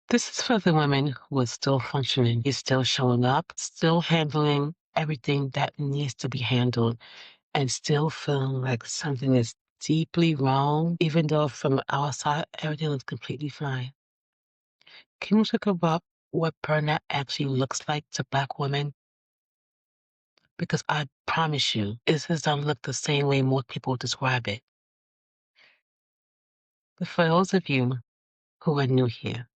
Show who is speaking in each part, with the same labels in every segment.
Speaker 1: This is for the women who are still functioning, is still showing up, still handling everything that needs to be handled, and still feeling like something is deeply wrong, even though from outside everything looks completely fine. Can you talk about what burnout actually looks like to Black women? Because I promise you, it doesn't look the same way most people describe it. But for those of you who are new here,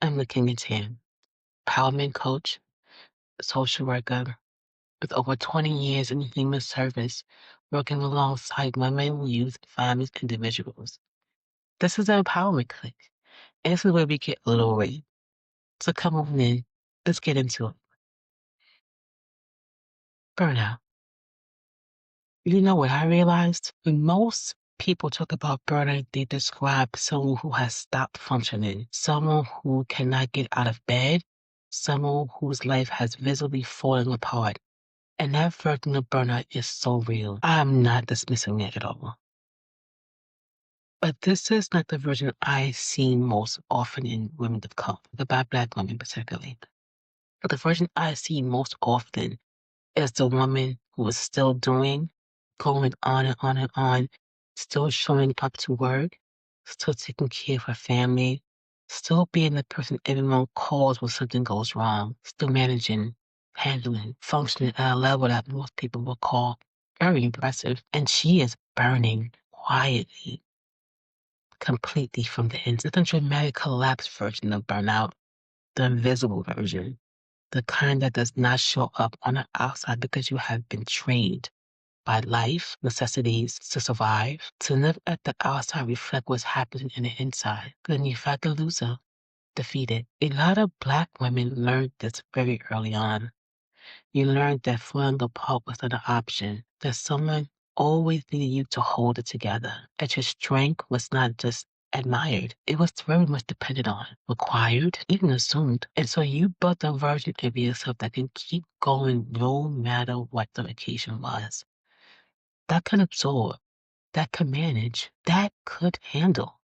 Speaker 1: I'm looking into him. Empowerment coach, social worker, with over 20 years in human service, working alongside women, youth, families, individuals. This is the Empowerment Clique, and this is where we get a little real. So come on in, let's get into it. Burnout. You know what I realized? When most people talk about burnout, they describe someone who has stopped functioning, someone who cannot get out of bed, someone whose life has visibly fallen apart. And that version of burnout is so real. I'm not dismissing it at all. But this is not the version I see most often in women of color, the Black women particularly. But the version I see most often is the woman who is still doing, going on and on and on, still showing up to work, still taking care of her family, still being the person everyone calls when something goes wrong, still managing, handling, functioning at a level that most people will call very impressive. And she is burning quietly, completely from the inside. The dramatic collapse version of burnout, the invisible version, the kind that does not show up on the outside because you have been trained by life necessities to survive, to live at the outside reflect what's happening in the inside. Then you fight the loser, defeated. A lot of Black women learned this very early on. You learned that falling apart was not an option, that someone always needed you to hold it together, that your strength was not just admired, it was very much depended on, required, even assumed. And so you built a version of yourself that can keep going no matter what the occasion was. That can absorb, that can manage, that could handle.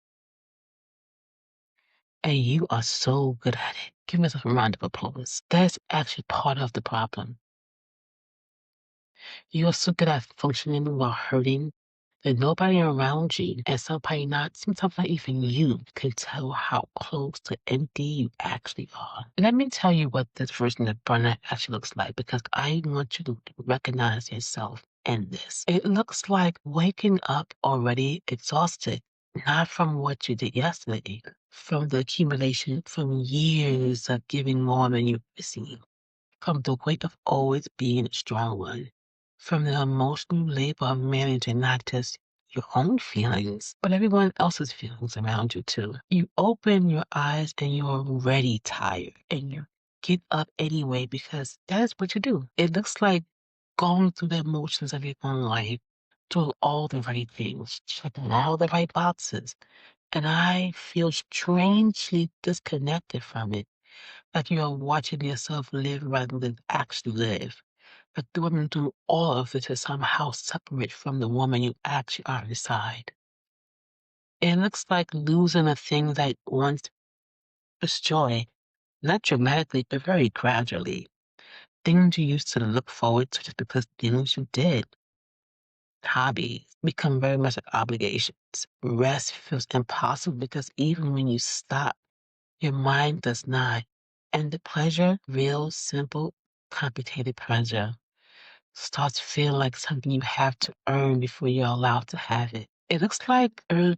Speaker 1: And you are so good at it. Give yourself a round of applause. That's actually part of the problem. You are so good at functioning while hurting that nobody around you, and sometimes not even you, can tell how close to empty you actually are. Let me tell you what this version of burnout actually looks like because I want you to recognize yourself in this. It looks like waking up already exhausted, not from what you did yesterday, from the accumulation from years of giving more than you received, from the weight of always being a strong one, from the emotional labor of managing not just your own feelings, but everyone else's feelings around you too. You open your eyes and you're already tired and you get up anyway because that is what you do. It looks like going through the emotions of your own life, doing all the right things, checking all the right boxes. And I feel strangely disconnected from it, like you're watching yourself live rather than actually live. Like the woman do all of it is somehow separate from the woman you actually are inside. It looks like losing a thing that once was joy, not dramatically, but very gradually. Things you used to look forward to just because things you did. Hobbies become very much like obligations. Rest feels impossible because even when you stop, your mind does not. And the pleasure, real, simple, complicated pleasure, starts feeling like something you have to earn before you're allowed to have it. It looks like, I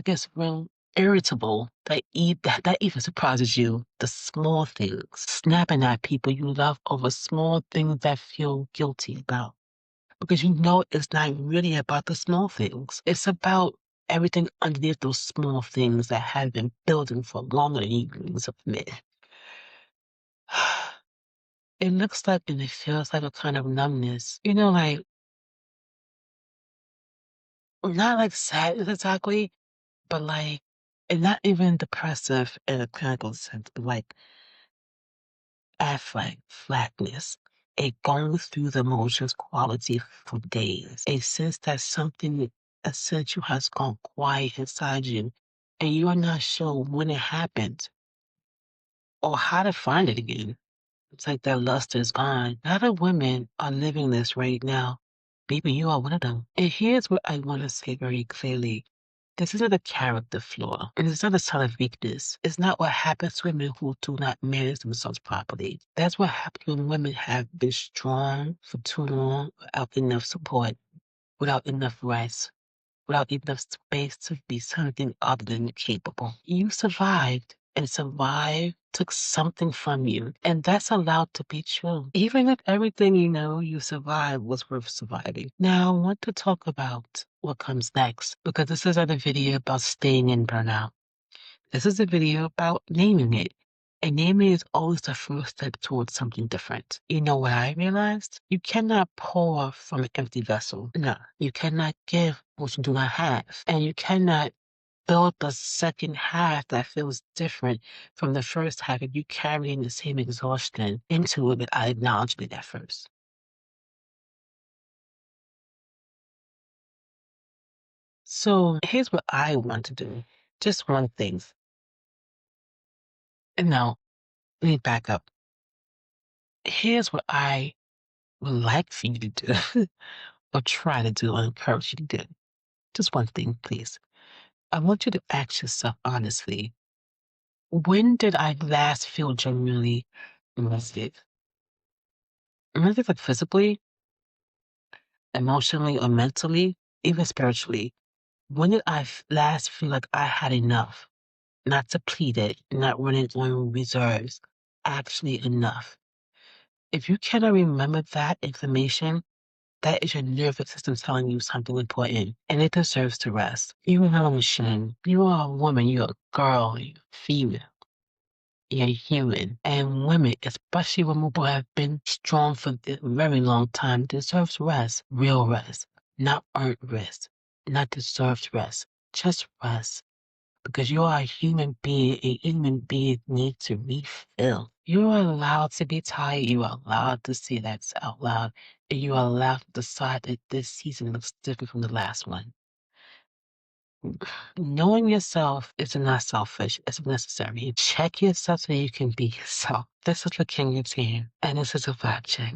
Speaker 1: guess, real irritable that even surprises you. The small things, snapping at people you love over small things that feel guilty about. Because you know it's not really about the small things. It's about everything underneath those small things that have been building for longer than you can submit. It looks like and it feels like a kind of numbness. Like not like sadness exactly, but like and not even depressive in a clinical sense, but like affect, flatness. A going through the motions quality for days. A sense that something essential has gone quiet inside you and you are not sure when it happened. or how to find it again. It's like that luster is gone. A lot of women are living this right now. Baby, you are one of them. And here's what I want to say very clearly. This isn't a character flaw, and it's not a sign of weakness. It's not what happens to women who do not manage themselves properly. That's what happens when women have been strong for too long without enough support, without enough rest, without enough space to be something other than capable. You survived, and survive took something from you, and that's allowed to be true. Even if everything you know you survived was worth surviving. Now, I want to talk about what comes next, because this isn't a video about staying in burnout. This is a video about naming it. And naming is always the first step towards something different. You know what I realized? You cannot pour from an empty vessel. No, you cannot give what you do not have. And you cannot build the second half that feels different from the first half if you carrying the same exhaustion into it without acknowledging it at first. So here's what I want to do. Just one thing. And now, let me back up. Here's what I would like for you to do, or try to do, or encourage you to do. Just one thing, please. I want you to ask yourself honestly, when did I last feel genuinely rested? Rested like physically, emotionally, or mentally, even spiritually. When did I last feel like I had enough? Not depleted, not running on reserves, actually enough. If you cannot remember that information, that is your nervous system telling you something important, and it deserves to rest. You are not a machine. You are a woman. You're a girl. You're female. You're human. And women, especially women who have been strong for a very long time, deserves rest. Real rest. Not earned rest. Not deserved rest. Just rest. Because you are a human being. A human being needs to refill. You are allowed to be tired. You are allowed to say that out loud. And you are allowed to decide that this season looks different from the last one. Knowing yourself is not selfish, it's necessary. Check yourself so you can be yourself. This is the King of Team, and this is a vibe check.